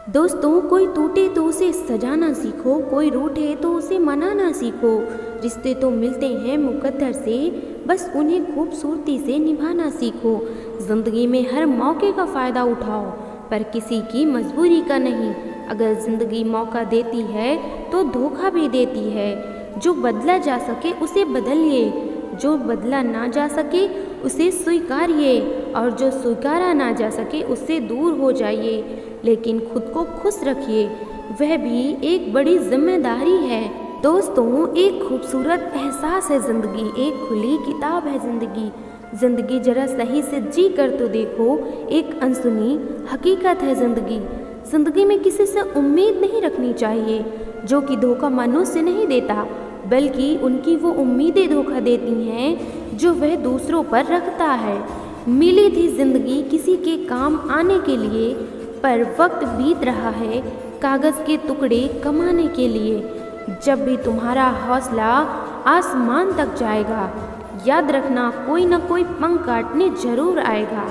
दोस्तों, कोई टूटे तो उसे सजाना सीखो, कोई रूठे तो उसे मनाना सीखो। रिश्ते तो मिलते हैं मुकद्दर से, बस उन्हें खूबसूरती से निभाना सीखो। ज़िंदगी में हर मौके का फ़ायदा उठाओ, पर किसी की मजबूरी का नहीं। अगर ज़िंदगी मौका देती है तो धोखा भी देती है। जो बदला जा सके उसे बदलिए, जो बदला ना जा सके उसे स्वीकारिए, और जो स्वीकारा ना जा सके उससे दूर हो जाइए। लेकिन खुद को खुश रखिए, वह भी एक बड़ी जिम्मेदारी है। दोस्तों, एक खूबसूरत एहसास है ज़िंदगी, एक खुली किताब है ज़िंदगी। ज़िंदगी जरा सही से जी कर तो देखो, एक अनसुनी हकीकत है ज़िंदगी। ज़िंदगी में किसी से उम्मीद नहीं रखनी चाहिए, जो कि धोखा मनुष्य नहीं देता, बल्कि उनकी वो उम्मीदें धोखा देती हैं जो वह दूसरों पर रखता है। मिली थी ज़िंदगी किसी के काम आने के लिए, पर वक्त बीत रहा है कागज़ के टुकड़े कमाने के लिए। जब भी तुम्हारा हौसला आसमान तक जाएगा, याद रखना कोई न कोई पंख काटने जरूर आएगा।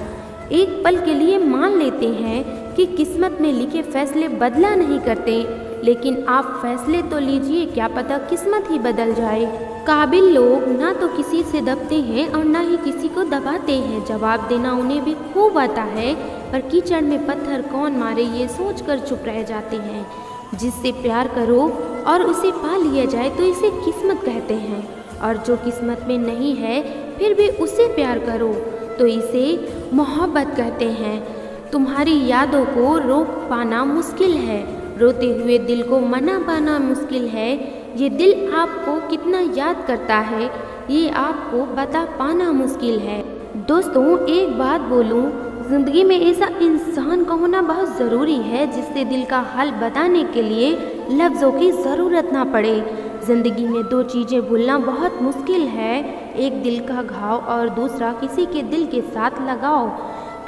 एक पल के लिए मान लेते हैं कि किस्मत में लिखे फैसले बदला नहीं करते, लेकिन आप फैसले तो लीजिए, क्या पता किस्मत ही बदल जाए। काबिल लोग ना तो किसी से दबते हैं और ना ही किसी को दबाते हैं। जवाब देना उन्हें भी खूब आता है, पर कीचड़ में पत्थर कौन मारे ये सोचकर चुप रह जाते हैं। जिससे प्यार करो और उसे पा लिया जाए तो इसे किस्मत कहते हैं, और जो किस्मत में नहीं है फिर भी उसे प्यार करो तो इसे मोहब्बत कहते हैं। तुम्हारी यादों को रोक पाना मुश्किल है, रोते हुए दिल को मना पाना मुश्किल है। ये दिल आपको कितना याद करता है, ये आपको बता पाना मुश्किल है। दोस्तों, एक बात बोलूं, ज़िंदगी में ऐसा इंसान का होना बहुत ज़रूरी है जिससे दिल का हाल बताने के लिए लफ्ज़ों की ज़रूरत ना पड़े। ज़िंदगी में दो चीज़ें भूलना बहुत मुश्किल है, एक दिल का घाव और दूसरा किसी के दिल के साथ लगाओ।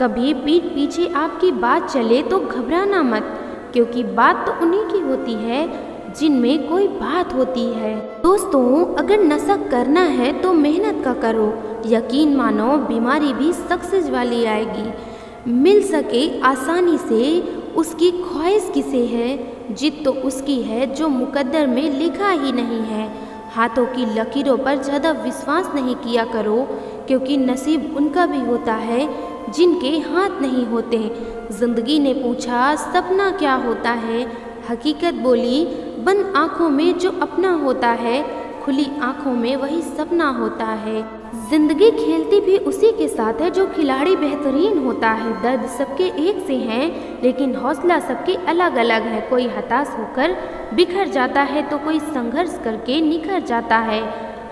कभी पीठ पीछे आपकी बात चले तो घबराना मत, क्योंकि बात तो उन्हीं की होती है जिनमें कोई बात होती है। दोस्तों, अगर नशा करना है तो मेहनत का करो, यकीन मानो बीमारी भी सक्सेस वाली आएगी। मिल सके आसानी से उसकी ख्वाहिश किसे है, जिद तो उसकी है जो मुकद्दर में लिखा ही नहीं है। हाथों की लकीरों पर ज़्यादा विश्वास नहीं किया करो, क्योंकि नसीब उनका भी होता है जिनके हाथ नहीं होते। जिंदगी ने पूछा सपना क्या होता है, हकीकत बोली बंद आँखों में जो अपना होता है, खुली आँखों में वही सपना होता है। जिंदगी खेलती भी उसी के साथ है जो खिलाड़ी बेहतरीन होता है। दर्द सबके एक से हैं, लेकिन हौसला सबके अलग अलग है। कोई हताश होकर बिखर जाता है तो कोई संघर्ष करके निखर जाता है।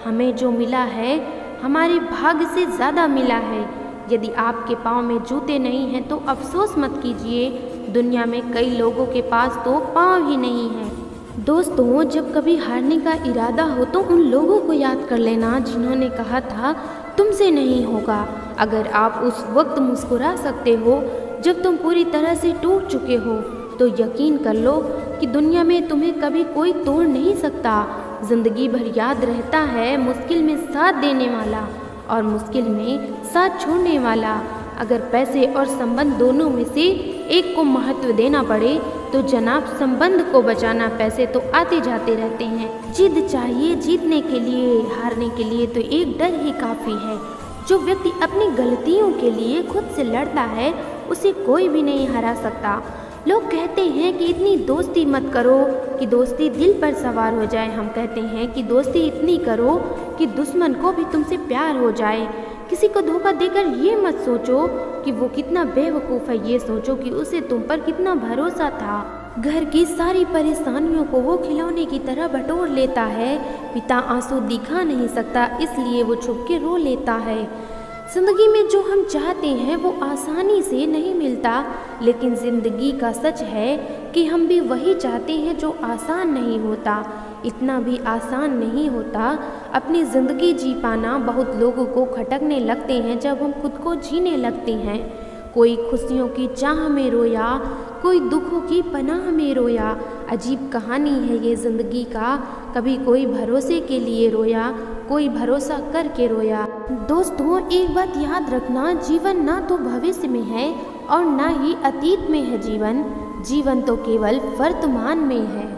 हमें जो मिला है हमारे भाग्य से ज़्यादा मिला है। यदि आपके पाँव में जूते नहीं हैं तो अफसोस मत कीजिए, दुनिया में कई लोगों के पास तो पाँव ही नहीं है। दोस्तों, जब कभी हारने का इरादा हो तो उन लोगों को याद कर लेना जिन्होंने कहा था तुमसे नहीं होगा। अगर आप उस वक्त मुस्कुरा सकते हो जब तुम पूरी तरह से टूट चुके हो, तो यकीन कर लो कि दुनिया में तुम्हें कभी कोई तोड़ नहीं सकता। जिंदगी भर याद रहता है मुश्किल में साथ देने वाला और मुश्किल में साथ छोड़ने वाला। अगर पैसे और संबंध दोनों में से एक को महत्व देना पड़े तो जनाब संबंध को बचाना। पैसे तो आते जाते रहते हैं। जिद चाहिए जीतने के लिए, हारने के लिए तो एक डर ही काफ़ी है। जो व्यक्ति अपनी गलतियों के लिए खुद से लड़ता है उसे कोई भी नहीं हरा सकता। लोग कहते हैं कि इतनी दोस्ती मत करो कि दोस्ती दिल पर सवार हो जाए। हम कहते हैं कि दोस्ती इतनी करो कि दुश्मन को भी तुमसे प्यार हो जाए। किसी को धोखा देकर ये मत सोचो कि वो कितना बेवकूफ़ है, ये सोचो कि उसे तुम पर कितना भरोसा था। घर की सारी परेशानियों को वो खिलौने की तरह बटोर लेता है। पिता आंसू दिखा नहीं सकता, इसलिए वो छुप के रो लेता है। ज़िंदगी में जो हम चाहते हैं वो आसानी से नहीं मिलता, लेकिन ज़िंदगी का सच है कि हम भी वही चाहते हैं जो आसान नहीं होता। इतना भी आसान नहीं होता अपनी ज़िंदगी जी पाना। बहुत लोगों को खटकने लगते हैं जब हम खुद को जीने लगते हैं। कोई खुशियों की चाह में रोया, कोई दुखों की पनाह में रोया। अजीब कहानी है ये ज़िंदगी का, कभी कोई भरोसे के लिए रोया, कोई भरोसा करके रोया। दोस्तों, एक बात याद रखना, जीवन ना तो भविष्य में है और ना ही अतीत में है जीवन। जीवन तो केवल वर्तमान में है।